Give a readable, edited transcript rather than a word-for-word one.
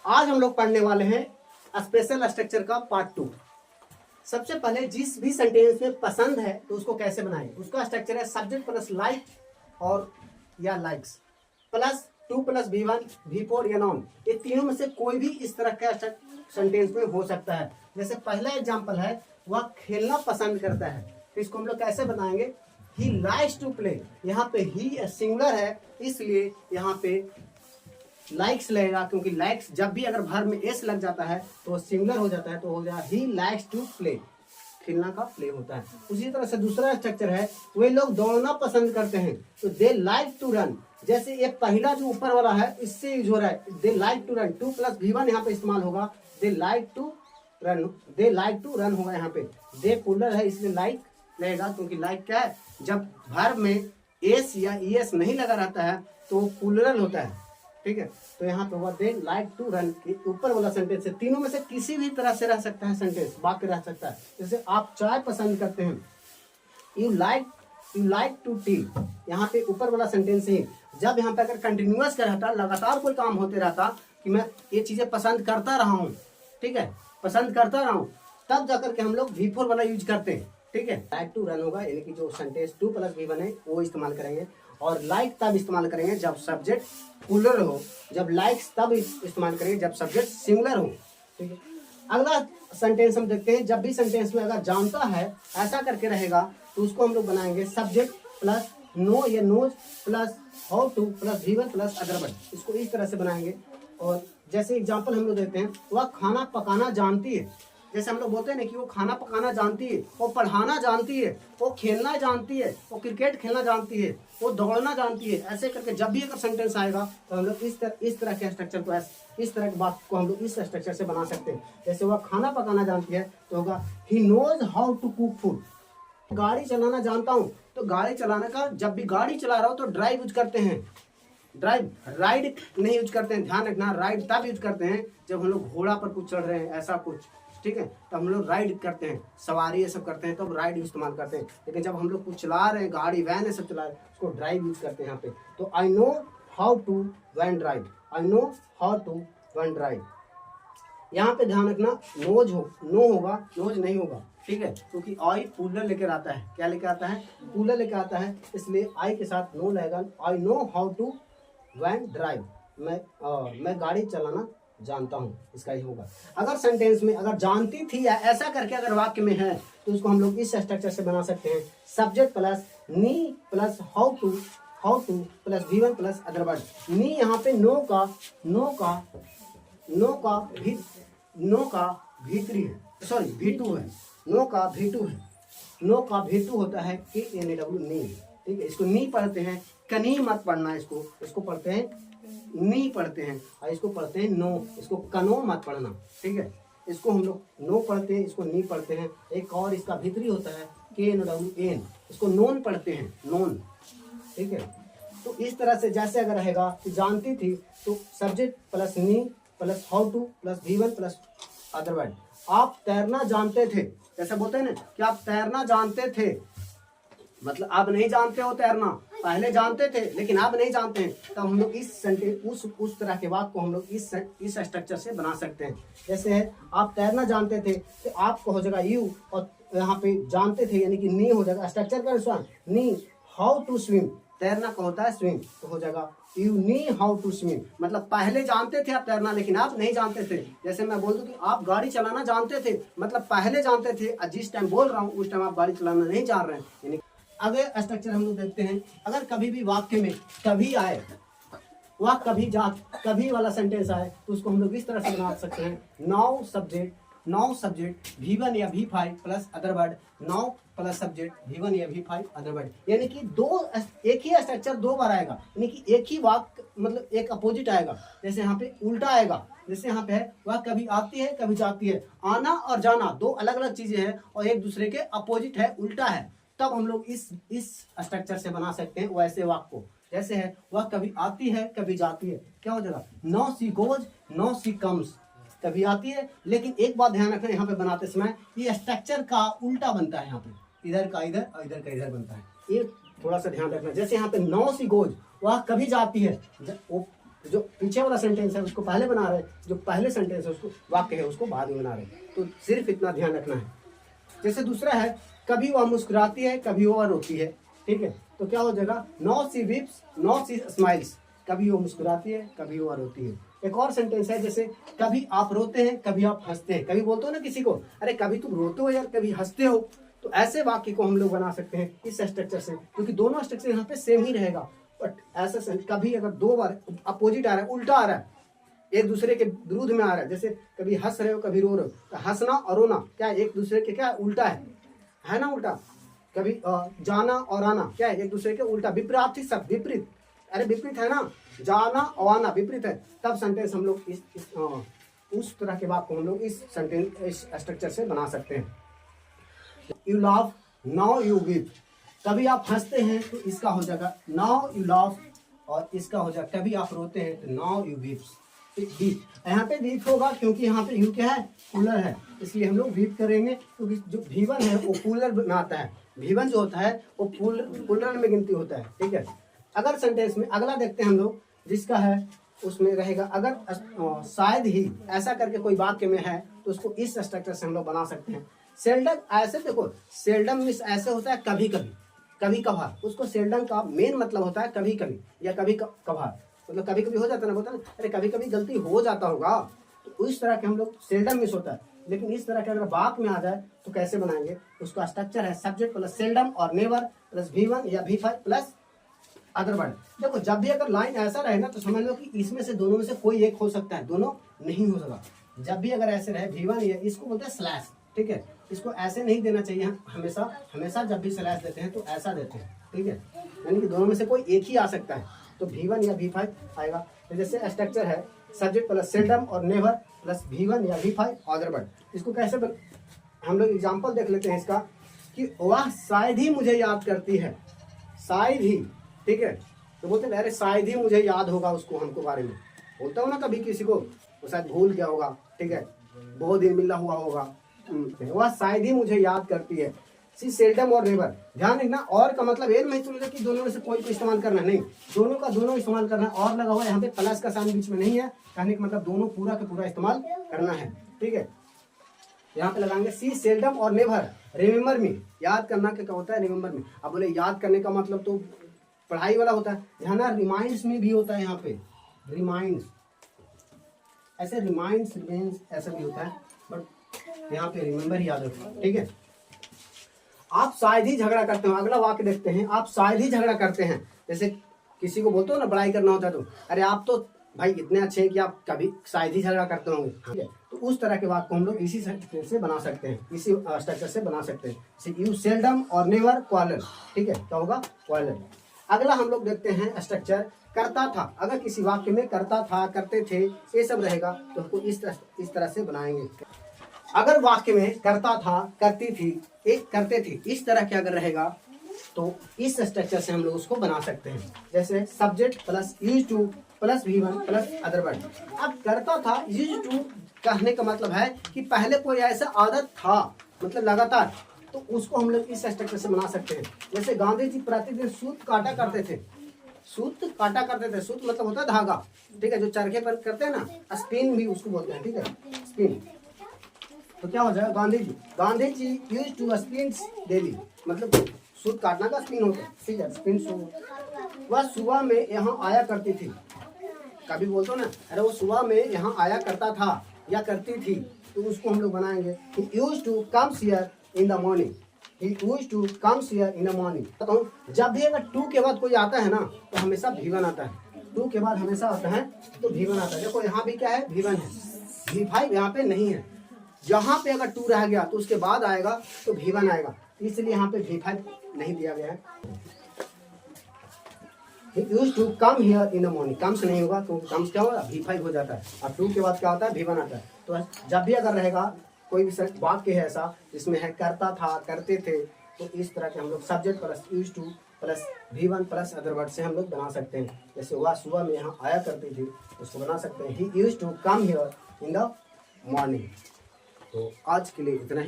आज हम लोग पढ़ने वाले हैं स्पेशल स्ट्रक्चर का पार्ट 2। सबसे पहले जिस भी सेंटेंस में पसंद है तो उसको कैसे बनाएं, उसका स्ट्रक्चर है सब्जेक्ट प्लस लाइक और या likes plus 2 plus V1 V4 या नॉन। ये तीनों में से कोई भी इस तरह का सेंटेंस में हो सकता है। जैसे पहला एग्जांपल है वह खेलना पसंद करता है, तो इसको हम लोग कैसे बनाएंगे, ही लाइक्स टू प्ले। यहाँ पे ही सिंगुलर है इसलिए यहाँ पे लाइक्स लगेगा, क्योंकि लाइक्स जब भी अगर भर में एस लग जाता है तो सिंगुलर हो जाता है, तो हो जाएगा ही लाइक्स टू प्ले, खेलना का प्ले होता है। उसी तरह से दूसरा स्ट्रक्चर है वे लोग दौड़ना पसंद करते हैं, तो दे लाइक टू रन। जैसे ये पहला जो ऊपर वाला है इससे यूज हो रहा है, they like to run, 2 plus V1 यहाँ पे इस्तेमाल होगा, they like to run, they like to run होगा। यहाँ पे दे पुलर है इसलिए लाइक लगेगा, क्योंकि लाइक क्या है, जब भर में एस या ईएस नहीं लगा रहता है तो पुलरल होता है, ठीक है। तो यहाँ पे वो दे लाइक टू रन ऊपर वाला सेंटेंस है। तीनों में से किसी भी तरह से रह सकता है, सेंटेंस वाक्य रह सकता है। जैसे आप चाय पसंद करते हैं, यू लाइक टू टी, यहाँ पे ऊपर वाला सेंटेंस ही। जब यहाँ पे अगर कंटिन्यूअस का रहता, लगातार कोई काम होते रहता कि मैं ये चीजें पसंद करता रहा हूँ, ठीक है, पसंद करता रहा हूँ, तब जाकर के हम लोग V4 वाला यूज करते हैं, ठीक है। लाइक टू रन होगा, यानी कि जो सेंटेंस 2 प्लस V1 है वो इस्तेमाल करेंगे। और लाइक तब इस्तेमाल करेंगे जब सब्जेक्ट प्लूरल हो, जब लाइक्स तब इस्तेमाल करेंगे जब सब्जेक्ट सिंगुलर हो, ठीक है। अगला सेंटेंस हम देखते हैं, जब भी सेंटेंस में अगर जानता है ऐसा करके रहेगा तो उसको हम लोग बनाएंगे सब्जेक्ट प्लस नो या knows plus how to plus V1 plus other word, इसको इस तरह से बनाएंगे। और जैसे एग्जाम्पल हम लोग देते हैं, वह खाना पकाना जानती है। जैसे हम लोग बोलते हैं ना कि वो खाना पकाना जानती है, वो पढ़ाना जानती है, वो खेलना जानती है, वो क्रिकेट खेलना जानती है, वो दौड़ना जानती है। ऐसे करके जब भी अगर सेंटेंस आएगा तो हम लोग इस तरह के स्ट्रक्चर को, इस तरह की बात को हम लोग इस स्ट्रक्चर से बना सकते हैं। जैसे वह खाना पकाना जानती है तो होगा ही knows how to cook food. गाड़ी चलाना जानता हूँ, तो गाड़ी चलाने का, जब भी गाड़ी चला रहा हो तो ड्राइव यूज करते हैं, ड्राइव, राइड नहीं यूज करते हैं, ध्यान रखना। राइड तब यूज करते हैं जब हम लोग घोड़ा पर कुछ चढ़ रहे हैं, ऐसा कुछ, ठीक है, तो हम लोग राइड करते हैं, सवारी ये सब करते हैं तब राइड इस्तेमाल करते हैं। लेकिन जब हम लोग कुछ चला रहे हैं, गाड़ी वैन ये सब चला रहे हैं, उसको ड्राइव यूज करते हैं यहाँ पे। तो I know how to van drive, I know how to van drive. यहाँ पे ध्यान रखना, नोज हो, नो होगा, नोज नहीं होगा, ठीक है, क्योंकि आई पुलर लेकर आता है। क्या लेकर आता है? पुलर लेकर आता है, इसलिए आई के साथ नो लगेगा। I know how to van drive, मैं गाड़ी चलाना जानता हूँ, इसका ही होगा। अगर सेंटेंस में अगर जानती थी या ऐसा करके अगर वाक्य में है तो उसको हम लोग इस स्ट्रक्चर से बना सकते हैं, subject plus knew plus how to plus V1 plus other word. Knew यहाँ पे नो का भीतरी है, सॉरी V2 है, नो का V2 होता है KNW नी, ठीक है। इसको नी पढ़ते हैं, कनी मत पढ़ना, इसको पढ़ते हैं नी पढ़ते हैं, और इसको पढ़ते हैं नो, इसको कनो मत पढ़ना, ठीक है। इसको हम लोग नो पढ़ते हैं, इसको नी पढ़ते हैं। एक और इसका भीतरी होता है KNWN, इसको नोन पढ़ते हैं, नोन, ठीक है। तो इस तरह से जैसे अगर रहेगा कि जानती थी तो subject plus knew plus how to plus V1 plus other word. आप तैरना जानते थे, जैसे बोलते हैं ना कि आप तैरना जानते थे, मतलब आप नहीं जानते हो तैरना, पहले जानते थे लेकिन आप नहीं जानते हैं, तब हम लोग इस सेंटेंस उस तरह के वाक्य को हम लोग इस स्ट्रक्चर से बना सकते हैं। जैसे है आप तैरना जानते थे, तो आपको हो जाएगा यू, और यहाँ पे जानते थे यानी कि नी हो जाएगा, स्ट्रक्चर का अनुसार नी हाउ टू स्विम, तैरना का होता है स्विम, तो हो जाएगा you knew how to swim, मतलब पहले जानते थे आप तैरना लेकिन आप नहीं जानते थे। जैसे मैं बोल दूं कि आप गाड़ी चलाना जानते थे, मतलब पहले जानते थे, जिस टाइम बोल रहा हूँ उस टाइम आप गाड़ी चलाना नहीं जान रहे हैं, यानी। अगर स्ट्रक्चर हम लोग देखते हैं, अगर कभी भी वाक्य में कभी आए, वह कभी वाला सेंटेंस आए तो उसको हम लोग इस तरह से बना सकते हैं, नाउ सब्जेक्ट V1 या V5 plus other word, now plus subject V1 या V5 अदरवर्ड। यानी कि एक ही स्ट्रक्चर 2 बार आएगा, यानी कि एक ही वाक्य मतलब एक अपोजिट आएगा। जैसे यहाँ पे उल्टा आएगा, जैसे यहाँ पे है वह कभी आती है कभी जाती है। आना और जाना 2 अलग अलग चीजें हैं और एक दूसरे के अपोजिट है, उल्टा है, तब हम लोग इस स्ट्रक्चर से बना सकते हैं वैसे वाक्य को। जैसे है वह कभी आती है कभी जाती है, क्या हो जाएगा, no she goes no C comes, कभी आती है। लेकिन एक बात ध्यान रखना, यहाँ पे बनाते समय ये स्ट्रक्चर का उल्टा बनता है, यहाँ पे इधर का इधर और इधर का इधर बनता है, ये थोड़ा सा ध्यान रखना। जैसे यहाँ पे नो सी गोज, वह कभी जाती है, वो जो पीछे वाला सेंटेंस है उसको पहले बना रहे, जो पहले सेंटेंस है उसको वाक्य है उसको बाद में बना रहे। तो सिर्फ इतना ध्यान रखना है। जैसे दूसरा है, कभी वह मुस्कुराती है कभी वह रोती है, ठीक है। तो क्या हो जाएगा, नो सी वीप्स नो सी स्माइल्स, कभी वो मुस्कुराती है कभी वो रोती है। एक और सेंटेंस है, जैसे कभी आप रोते हैं कभी आप हंसते हैं। कभी बोलते हो ना किसी को, अरे कभी तुम रोते हो यार, कभी हंसते हो, तो ऐसे वाक्य को हम लोग बना सकते हैं इस स्ट्रक्चर से, क्योंकि दोनों स्ट्रक्चर यहाँ पे सेम ही रहेगा। बट ऐसा कभी अगर दो बार अपोजिट आ रहा है, उल्टा आ रहा है, एक दूसरे के विरुद्ध में आ रहा है, जैसे कभी हंस रहे हो कभी रो रहे हो, तो हंसना और रोना क्या एक दूसरे के क्या उल्टा है ना, उल्टा। कभी जाना और आना क्या है एक दूसरे के उल्टा, विपरीत शब्द, विपरीत, अरे विपरीत है ना, जाना और आना विपरीत है। तब सेंटेंस हम लोग उस तरह के वाक्य को हम लोग इस सेंटेंस इस स्ट्रक्चर से बना सकते हैं। You laugh now you weep, कभी आप हंसते हैं तो इसका हो जाएगा नाउ यू लाफ, और इसका हो जाएगा कभी आप रोते हैं तो नाउ यू वीप्स। यहाँ पे वीप होगा क्योंकि यहाँ पे यू क्या है, कूलर है, इसलिए हम लोग वीप करेंगे, क्योंकि जो V1 है वो कूलर में आता है। V1 जो होता है वो कूलर में गिनती होता है, ठीक है। अगर सेंटेंस में अगला देखते हैं हम लोग, जिसका है उसमें रहेगा, अगर शायद ही ऐसा करके कोई वाक्य में है तो उसको इस स्ट्रक्चर से हम लोग बना सकते हैं। सेल्डम, ऐसे देखो, सेल्डम मिस ऐसे होता है कभी कभी, कभी कभार, उसको सेल्डम का मेन मतलब होता है कभी कभी या कभी कभार, मतलब कभी कभी हो जाता है ना, बोलता है अरे कभी कभी गलती हो जाता होगा, तो इस तरह के हम लोग सेल्डम मिस होता है। लेकिन इस तरह के अगर बात में आ जाए तो कैसे बनाएंगे, उसका स्ट्रक्चर है सब्जेक्ट प्लस सेल्डम और नेवर प्लस V1 या V5 प्लस अदर वर्ड। देखो जब भी अगर लाइन ऐसा रहे ना तो समझ लो कि इसमें से दोनों में से कोई एक हो सकता है, दोनों नहीं हो सकता। जब भी अगर ऐसे रहे V1 या इसको बोलते हैं स्लैश, ठीक है, इसको ऐसे नहीं देना चाहिए हमेशा, हमेशा जब भी स्लैश देते हैं तो ऐसा देते हैं, ठीक है, यानी कि दोनों में से कोई एक ही आ सकता है, तो V1 या V5 आएगा। तो जैसे स्ट्रक्चर है सब्जेक्ट प्लस सेल्डम और नेवर प्लस V1 या V5 अदर वर्ड। इसको कैसे हम लोग एग्जांपल देख लेते हैं इसका, कि वह शायद ही मुझे याद करती है, शायद ही, ठीक है, तो बोलते हैं अरे शायद ही मुझे याद होगा उसको, हमको बारे में बोलता हूँ ना कभी किसी को, वो शायद भूल गया होगा, ठीक है, बहुत दिन मिला हुआ होगा, वह शायद ही मुझे याद करती है। सी सेल्डम और नेवर, ध्यान रखना, और का मतलब ये नहीं समझो कि दोनों में से कोई को इस्तेमाल करना, नहीं, दोनों का दोनों इस्तेमाल करना। और लगा हुआ है यहाँ पे प्लस का साइन बीच में नहीं है, कहने का मतलब दोनों पूरा का पूरा इस्तेमाल करना है, ठीक है। यहाँ पे लगाएंगे सी सेल्डम और नेवर, रिमेम्बर मी, याद करना क्या होता है, रिमेम्बर मी। अब बोले याद करने का मतलब तो पढ़ाई वाला होता है, ध्यान, रिमाइंड्स में भी होता है, यहाँ पे रिमाइंड्स, ऐसे रिमाइंड्स ऐसा भी होता है, बट यहाँ पे रिमेम्बर ही याद रखो, ठीक है। आप शायद ही झगड़ा करते हो, अगला वाक्य देखते हैं, आप शायद ही झगड़ा करते हैं। जैसे किसी को बोलते हो ना बड़ाई करना होता है तो, अरे आप तो भाई इतने अच्छे हैं कि आप कभी शायद ही झगड़ा करते होंगे, ठीक है। तो उस तरह के वाक्य को हम लोग इसी से बना सकते हैं, इसी स्ट्रक्चर से बना सकते हैं। यू सेल्डम और नेवर क्वार्रल, ठीक है, क्या होगा, क्वार्रल। अगला हम लोग देखते हैं स्ट्रक्चर करता था। अगर किसी वाक्य में करता था, करते थे, ये सब रहेगा तो हमको इस तरह से बनाएंगे। अगर वाक्य में करता था, करती थी, एक करते थे, इस तरह के अगर रहेगा तो इस स्ट्रक्चर से हम लोग उसको बना सकते हैं। जैसे subject plus use to plus V1 plus other word. अब करता था, यूज टू कहने का मतलब है कि पहले कोई ऐसा आदत था, मतलब लगातार, तो उसको हम लोग इस स्ट्रक्चर से बना सकते हैं। जैसे गांधी जी प्रतिदिन सूत काटा करते थे, सूत काटा करते थे, सूत मतलब होता है धागा, ठीक है, जो चरखे पर करते हैं ना, स्पिन भी उसको बोलते हैं, ठीक है, स्पिन। तो क्या हो जाएगा, Gandhi ji use to spin daily, मतलब सूत काटना का स्पिन होता है, ठीक है, स्पिन सूट। वह सुबह में यहाँ आया करती थी, कभी बोलते हो ना, अरे वो सुबह में यहाँ आया करता था या करती थी, तो उसको हम लोग बनाएंगे he used to comes here in the morning, he used to comes here in the morning। बताऊँ, जब भी अगर टू के बाद कोई आता है ना तो हमेशा V1 आता है, टू के बाद हमेशा आता है तो V1 आता है। देखो यहाँ भी क्या है, V1 है, V5 यहाँ पे नहीं है, यहाँ पे अगर टू रह गया तो उसके बाद आएगा तो V1 आएगा, इसलिए यहाँ पे V5 नहीं दिया गया है। He used to come here in the morning, comes नहीं होगा तो comes क्या होगा, V5 हो जाता है, और टू के बाद क्या होता है, V1 आता है। तो जब भी अगर रहेगा कोई भी वाक्य है ऐसा जिसमें है करता था, करते थे, तो इस तरह के हम लोग subject plus use to plus V1 plus other word से हम लोग बना सकते हैं। जैसे वह सुबह में यहाँ आया करती थी, उसको बना सकते हैं he used to come here in the morning। तो आज के लिए इतना ही।